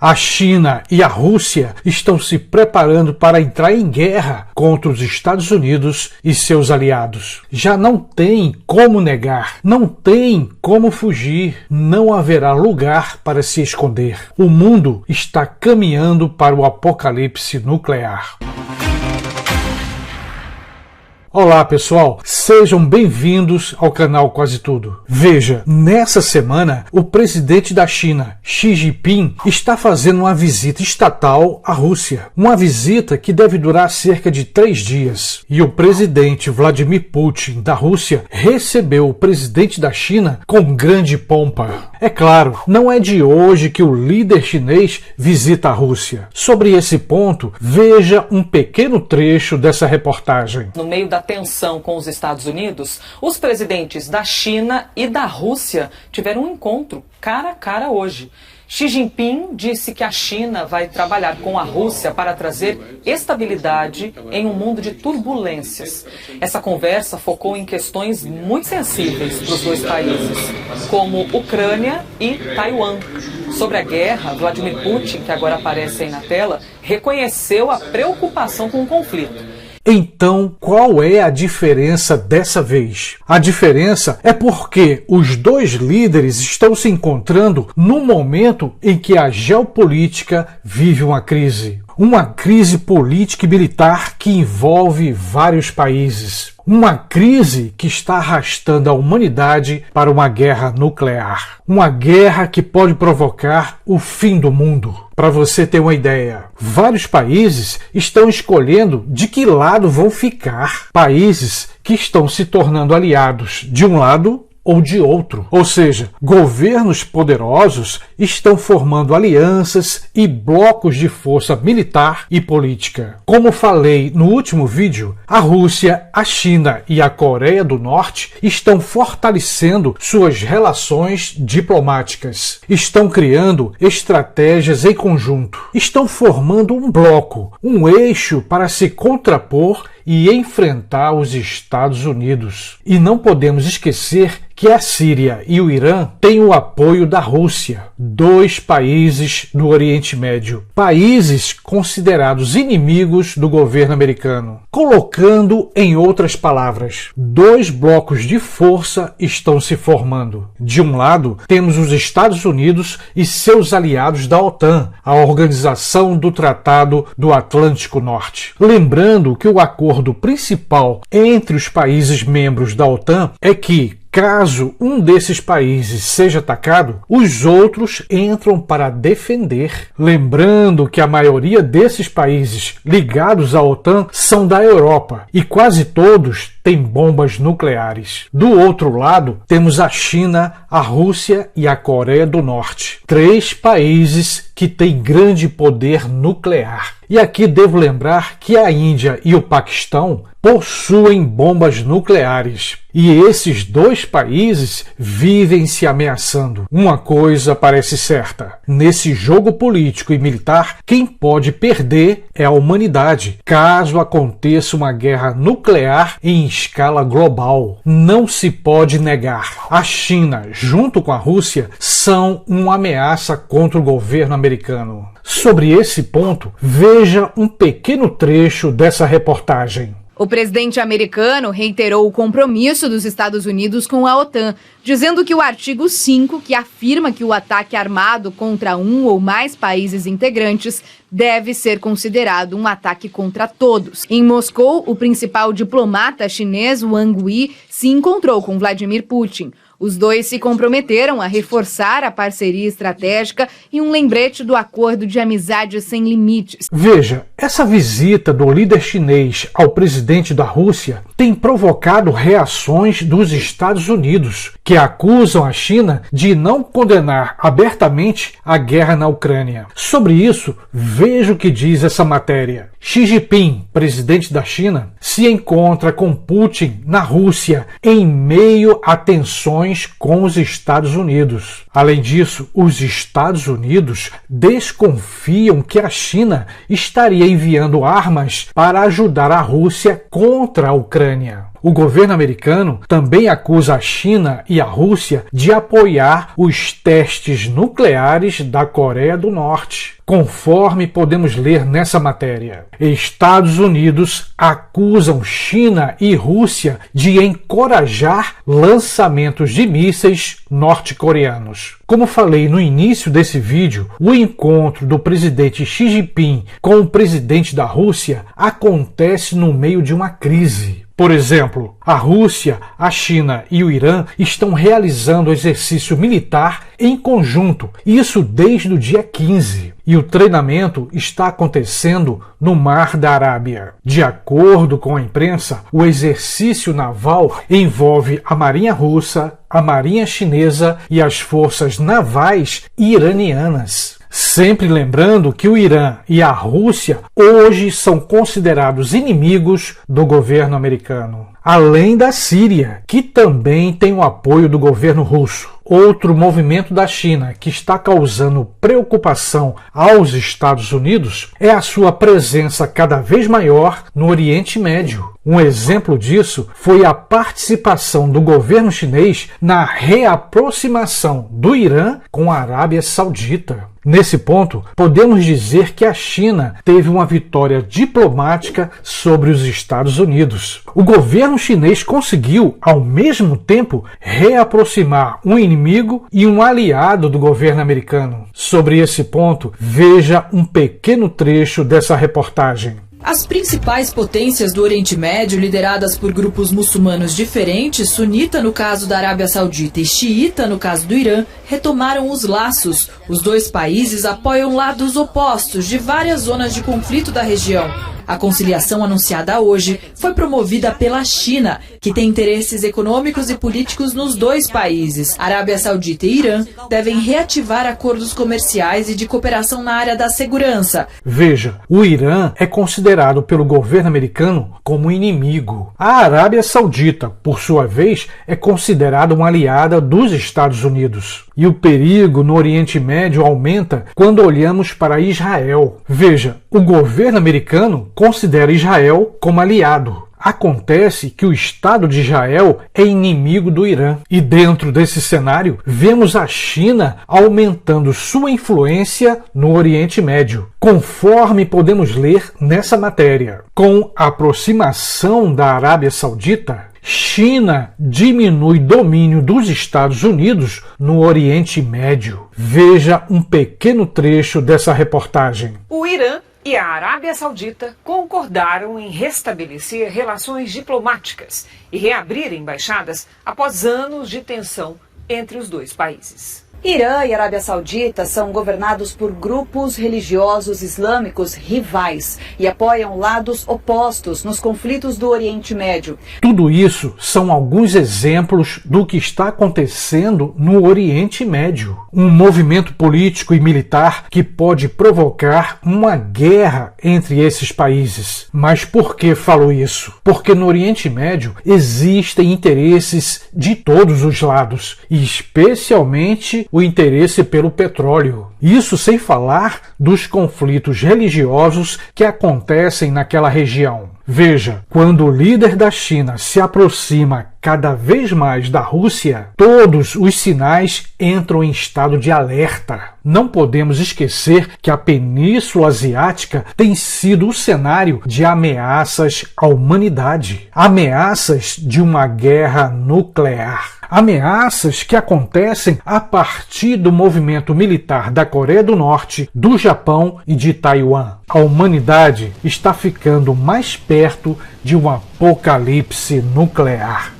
A China e a Rússia estão se preparando para entrar em guerra contra os Estados Unidos e seus aliados. Já não tem como negar, não tem como fugir, não haverá lugar para se esconder. O mundo está caminhando para o apocalipse nuclear. Olá pessoal, sejam bem-vindos ao canal Quase Tudo. Veja, nessa semana o presidente da China, Xi Jinping, está fazendo uma visita estatal à Rússia. Uma visita que deve durar cerca de 3 dias. E o presidente Vladimir Putin da Rússia recebeu o presidente da China com grande pompa. É claro, não é de hoje que o líder chinês visita a Rússia. Sobre esse ponto, veja um pequeno trecho dessa reportagem. No meio da tensão com os Estados Unidos, os presidentes da China e da Rússia tiveram um encontro cara a cara hoje. Xi Jinping disse que a China vai trabalhar com a Rússia para trazer estabilidade em um mundo de turbulências. Essa conversa focou em questões muito sensíveis para os dois países, como Ucrânia e Taiwan. Sobre a guerra, Vladimir Putin, que agora aparece aí na tela, reconheceu a preocupação com o conflito. Então, qual é a diferença dessa vez? A diferença é porque os dois líderes estão se encontrando no momento em que a geopolítica vive uma crise. Uma crise política e militar que envolve vários países. Uma crise que está arrastando a humanidade para uma guerra nuclear. Uma guerra que pode provocar o fim do mundo. Para você ter uma ideia, vários países estão escolhendo de que lado vão ficar. Países que estão se tornando aliados de um lado ou de outro. Ou seja, governos poderosos estão formando alianças e blocos de força militar e política. Como falei no último vídeo, a Rússia, a China e a Coreia do Norte estão fortalecendo suas relações diplomáticas. Estão criando estratégias em conjunto. Estão formando um bloco, um eixo para se contrapor e enfrentar os Estados Unidos. E não podemos esquecer que a Síria e o Irã têm o apoio da Rússia, dois países do Oriente Médio, países considerados inimigos do governo americano. Colocando em outras palavras, dois blocos de força estão se formando. De um lado, temos os Estados Unidos e seus aliados da OTAN, a Organização do Tratado do Atlântico Norte. Lembrando que o acordo principal entre os países membros da OTAN é que, caso um desses países seja atacado, os outros entram para defender. Lembrando que a maioria desses países ligados à OTAN são da Europa e quase todos têm bombas nucleares. Do outro lado, temos a China, a Rússia e a Coreia do Norte. 3 países que têm grande poder nuclear. E aqui devo lembrar que a Índia e o Paquistão possuem bombas nucleares. E esses 2 países vivem se ameaçando. Uma coisa parece certa: nesse jogo político e militar, quem pode perder é a humanidade, caso aconteça uma guerra nuclear em escala global. Não se pode negar. A China, junto com a Rússia, são uma ameaça contra o governo americano. Sobre esse ponto, veja um pequeno trecho dessa reportagem. O presidente americano reiterou o compromisso dos Estados Unidos com a OTAN, dizendo que o artigo 5, que afirma que o ataque armado contra um ou mais países integrantes deve ser considerado um ataque contra todos. Em Moscou, o principal diplomata chinês Wang Yi se encontrou com Vladimir Putin. Os dois se comprometeram a reforçar a parceria estratégica e um lembrete do acordo de amizade sem limites. Veja, essa visita do líder chinês ao presidente da Rússia tem provocado reações dos Estados Unidos, que acusam a China de não condenar abertamente a guerra na Ucrânia. Sobre isso, veja o que diz essa matéria. Xi Jinping, presidente da China, se encontra com Putin na Rússia em meio a tensões com os Estados Unidos. Além disso, os Estados Unidos desconfiam que a China estaria enviando armas para ajudar a Rússia contra a Ucrânia. O governo americano também acusa a China e a Rússia de apoiar os testes nucleares da Coreia do Norte, conforme podemos ler nessa matéria. Estados Unidos acusam China e Rússia de encorajar lançamentos de mísseis norte-coreanos. Como falei no início desse vídeo, o encontro do presidente Xi Jinping com o presidente da Rússia acontece no meio de uma crise. Por exemplo, a Rússia, a China e o Irã estão realizando exercício militar em conjunto, isso desde o dia 15. E o treinamento está acontecendo no Mar da Arábia. De acordo com a imprensa, o exercício naval envolve a Marinha Russa, a Marinha Chinesa e as forças navais iranianas. Sempre lembrando que o Irã e a Rússia hoje são considerados inimigos do governo americano. Além da Síria, que também tem o apoio do governo russo. Outro movimento da China que está causando preocupação aos Estados Unidos é a sua presença cada vez maior no Oriente Médio. Um exemplo disso foi a participação do governo chinês na reaproximação do Irã com a Arábia Saudita. Nesse ponto, podemos dizer que a China teve uma vitória diplomática sobre os Estados Unidos. O governo chinês conseguiu, ao mesmo tempo, reaproximar um inimigo e um aliado do governo americano. Sobre esse ponto, veja um pequeno trecho dessa reportagem. As principais potências do Oriente Médio, lideradas por grupos muçulmanos diferentes, sunita no caso da Arábia Saudita e xiita no caso do Irã, retomaram os laços. Os dois países apoiam lados opostos de várias zonas de conflito da região. A conciliação anunciada hoje foi promovida pela China, que tem interesses econômicos e políticos nos dois países. Arábia Saudita e Irã devem reativar acordos comerciais e de cooperação na área da segurança. Veja, o Irã é considerado pelo governo americano como inimigo. A Arábia Saudita, por sua vez, é considerada uma aliada dos Estados Unidos. E o perigo no Oriente Médio aumenta quando olhamos para Israel. Veja, o governo americano considera Israel como aliado. Acontece que o Estado de Israel é inimigo do Irã. E dentro desse cenário, vemos a China aumentando sua influência no Oriente Médio, conforme podemos ler nessa matéria. Com a aproximação da Arábia Saudita, China diminui domínio dos Estados Unidos no Oriente Médio. Veja um pequeno trecho dessa reportagem. O Irã e a Arábia Saudita concordaram em restabelecer relações diplomáticas e reabrir embaixadas após anos de tensão entre os dois países. Irã e Arábia Saudita são governados por grupos religiosos islâmicos rivais e apoiam lados opostos nos conflitos do Oriente Médio. Tudo isso são alguns exemplos do que está acontecendo no Oriente Médio. Um movimento político e militar que pode provocar uma guerra entre esses países. Mas por que falo isso? Porque no Oriente Médio existem interesses de todos os lados, e especialmente o interesse pelo petróleo. Isso sem falar dos conflitos religiosos que acontecem naquela região. Veja, quando o líder da China se aproxima cada vez mais da Rússia, todos os sinais entram em estado de alerta. Não podemos esquecer que a Península Asiática tem sido o cenário de ameaças à humanidade. Ameaças de uma guerra nuclear. Ameaças que acontecem a partir do movimento militar da Coreia do Norte, do Japão e de Taiwan. A humanidade está ficando mais perto de um apocalipse nuclear.